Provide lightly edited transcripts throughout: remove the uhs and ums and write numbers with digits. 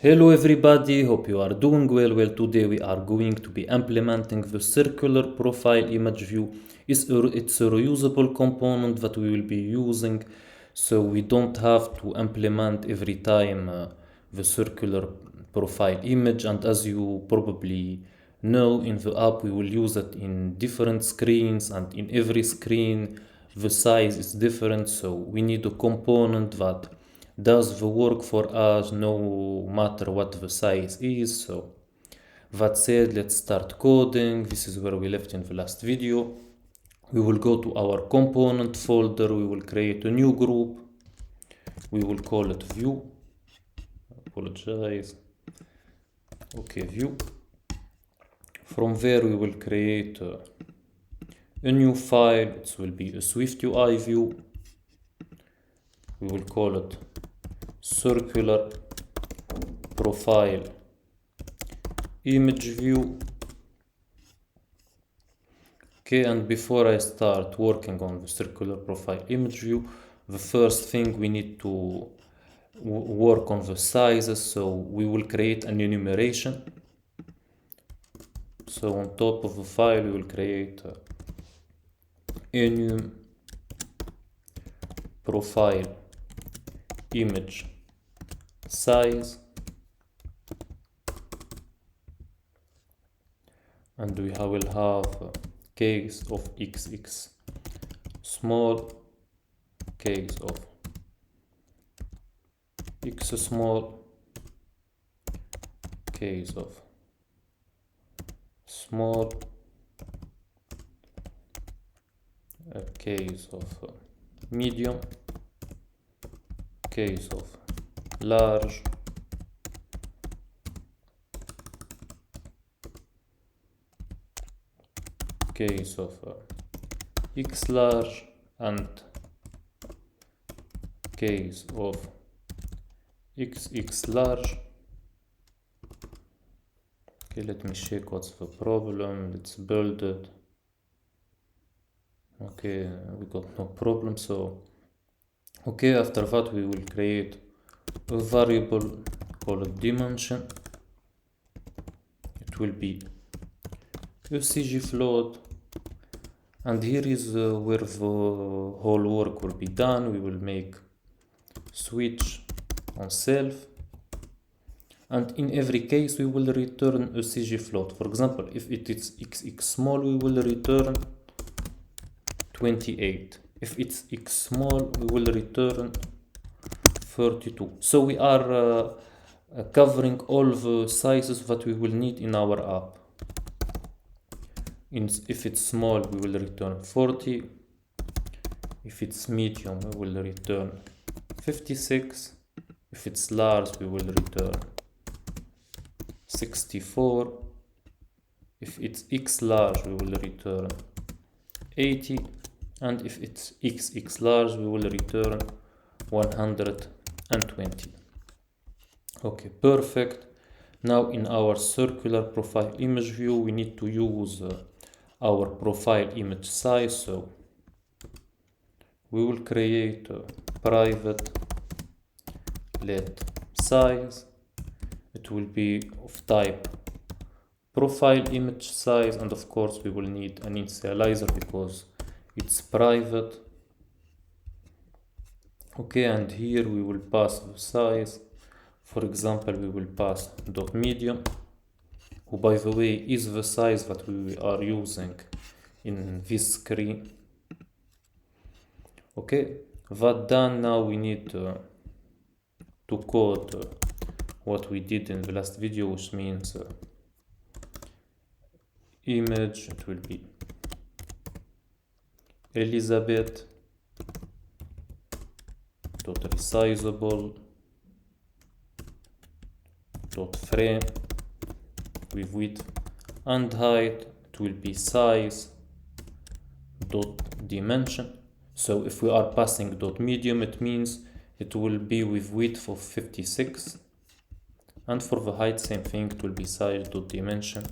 Hello everybody, hope you are doing well. Today we are going to be implementing the circular profile image view. It's a reusable component that we will be using, so we don't have to implement every time the circular profile image. And as you probably know, in the app we will use it in different screens, and in every screen the size is different, so we need a component that does the work for us no matter what the size is. So that said, let's start coding. This is where we left in the last video. We will go to our component folder. We will create a new group. We will call it view. Apologize. Okay, view. From there we will create a new file. It will be a swiftui view. We will call it circular profile image view. Okay, and before I start working on the circular profile image view, the first thing we need to work on the sizes, so we will create an enumeration. So on top of the file we will create enum profile image size, and we will have case of xx small, case of x small, case of small, a case of medium, case of large, case of x large, and case of xx large. Okay, let me check what's the problem. Let's build it. Okay, we got no problem. So okay, after that we will create a variable called dimension. It will be a CG float, and here is where the whole work will be done. We will make switch on self, and in every case we will return a CG float. For example, if it is xx small, we will return 28. If it's x small, we will return 32. So we are covering all the sizes that we will need in our app. If it's small, we will return 40. If it's medium, we will return 56. If it's large, we will return 64. If it's x large, we will return 80. And if it's xx large, we will return 120. Okay, perfect. Now in our circular profile image view, we need to use our profile image size. So we will create a private let size. It will be of type profile image size, and of course we will need an initializer because it's private. Okay, and here we will pass the size. For example, we will pass dot medium, who by the way is the size that we are using in this screen. Okay, that done, now we need to code what we did in the last video, which means image, it will be Elizabeth dot resizable dot frame with width and height. It will be size dot dimension. So if we are passing dot medium, it means it will be with width of 56, and for the height same thing, it will be size dot dimension.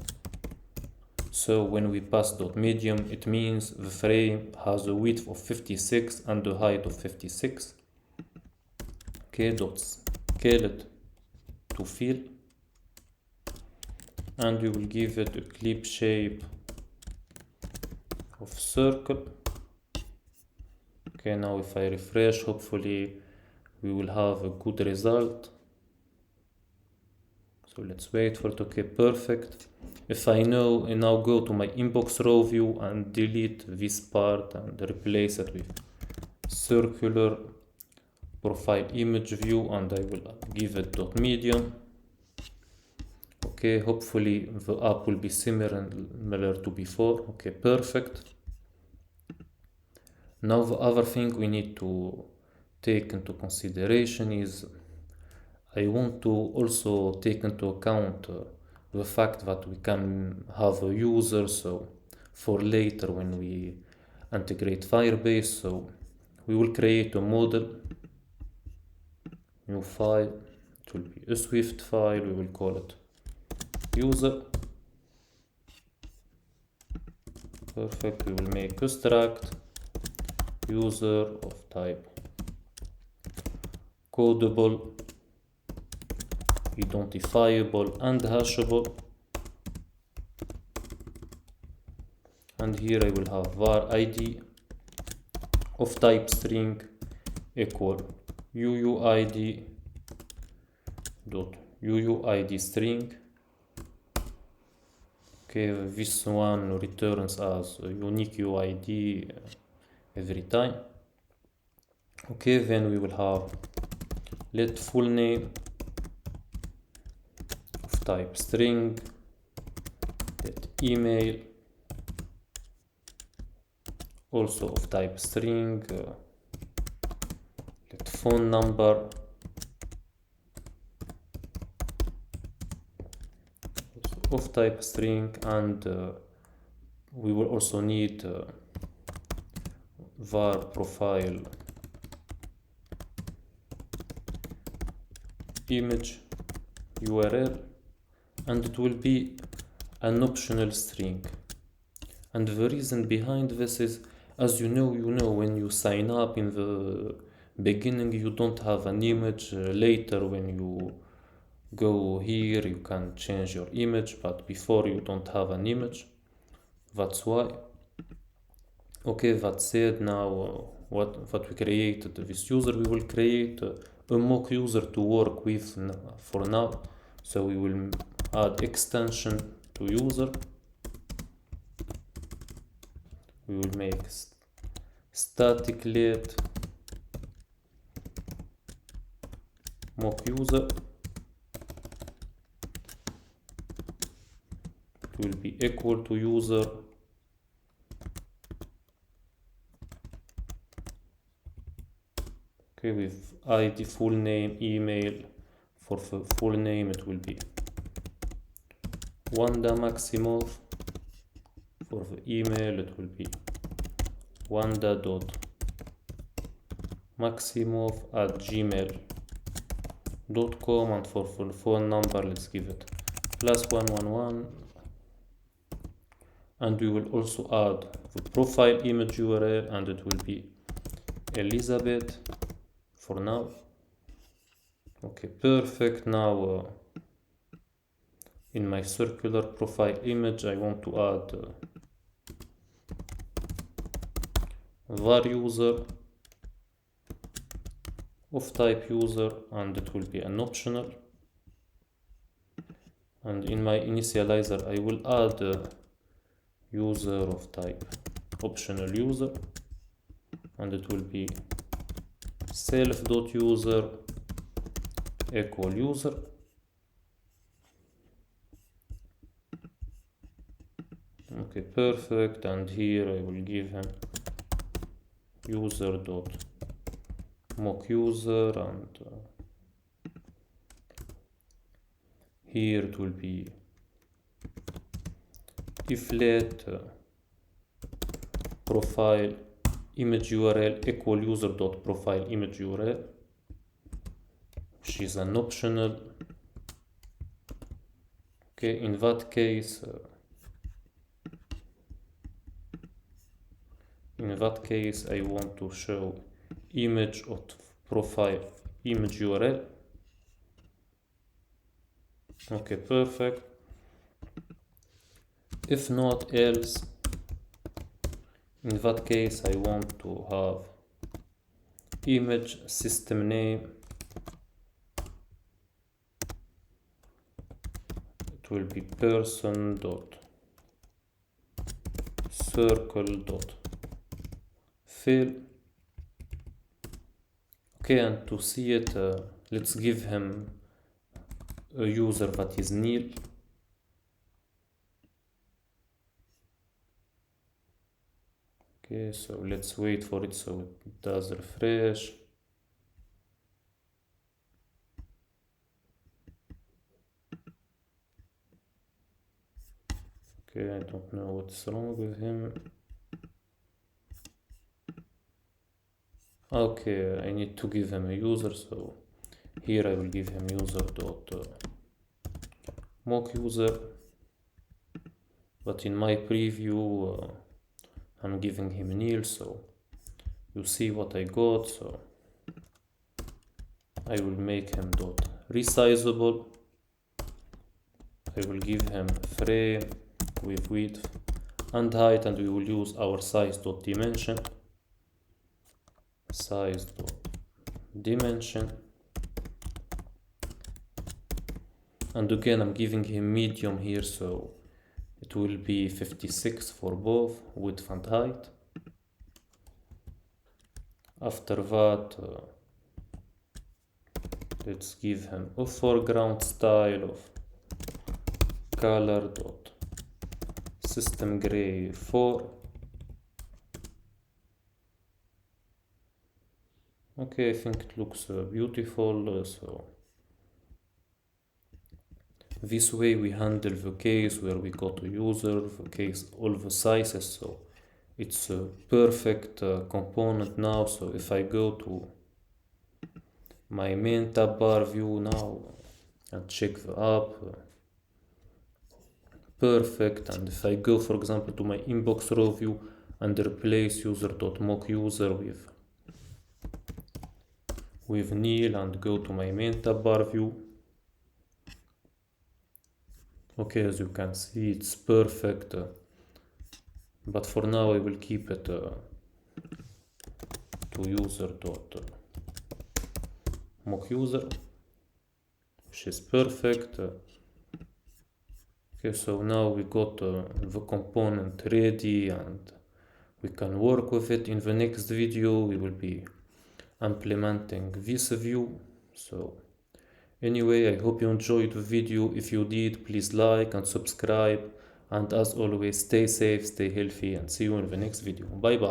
So when we pass dot medium, it means the frame has a width of 56 and a height of 56. Okay, dot scale it to fill, and we will give it a clip shape of circle. Okay, now if I refresh, hopefully we will have a good result. So let's wait for it. Okay, perfect. If I now go to my inbox row view and delete this part and replace it with circular profile image view, and I will give it .medium. Okay, hopefully the app will be similar to before. Okay, perfect. Now the other thing we need to take into consideration is I want to also take into account the fact that we can have a user, so for later when we integrate Firebase. So we will create a model, new file, it will be a Swift file, we will call it user. Perfect, we will make a struct user of type codable, identifiable and hashable, and here I will have var id of type string equal uuid dot uuid string. Okay, this one returns as a unique UID every time. Okay, then we will have let full name of type string, let email also of type string, let phone number of type string, and we will also need var profile image URL, and it will be an optional string. And the reason behind this is, as you know, when you sign up in the beginning you don't have an image. Later when you go here you can change your image, but before you don't have an image. That's why. Okay, that said, now what we created this user, we will create a mock user to work with for now. So we will add extension to user. We will make static let mock user. It will be equal to user with ID, full name, email. For full name it will be Wanda Maximov. For the email it will be wanda.maximov@gmail.com, and for the phone number let's give it +111, and we will also add the profile image URL, and it will be Elizabeth for now. Okay, perfect. Now in my circular profile image I want to add var user of type user, and it will be an optional. And in my initializer I will add user of type optional user, and it will be self.user equal user. Okay, perfect. And here I will give him user dot mock user, and here it will be if let profile image URL equal user dot profile image URL, which is an optional. Okay, in that case I want to show image of profile image URL, Okay, perfect. If not else, in that case I want to have image system name. It will be person dot circle dot fill. Okay, and to see it, let's give him a user that is Neil. Okay, so let's wait for it so it does refresh. Okay, I don't know what's wrong with him. Okay, I need to give him a user, so here I will give him user dot mock user, but in my preview I'm giving him Neil, so you see what I got. So I will make him dot resizable. I will give him frame with width and height, and we will use our size dot dimension. Size dot dimension, and again I'm giving him medium here, so it will be 56 for both width and height. After that, let's give him a foreground style of color dot system gray 4. Okay, I think it looks beautiful. So this way we handle the case where we go to user, the case, all the sizes, so it's a perfect component now. So if I go to my main tab bar view now and check the app, perfect. And if I go, for example, to my inbox row view and replace user.mock user with Neil and go to my main tab bar view, okay, as you can see, it's perfect. But for now I will keep it to user.mock user, which is perfect. Okay, so now we got the component ready and we can work with it. In the next video we will be implementing this view. So anyway, I hope you enjoyed the video. If you did, please like and subscribe, and as always, stay safe, stay healthy, and see you in the next video. Bye bye.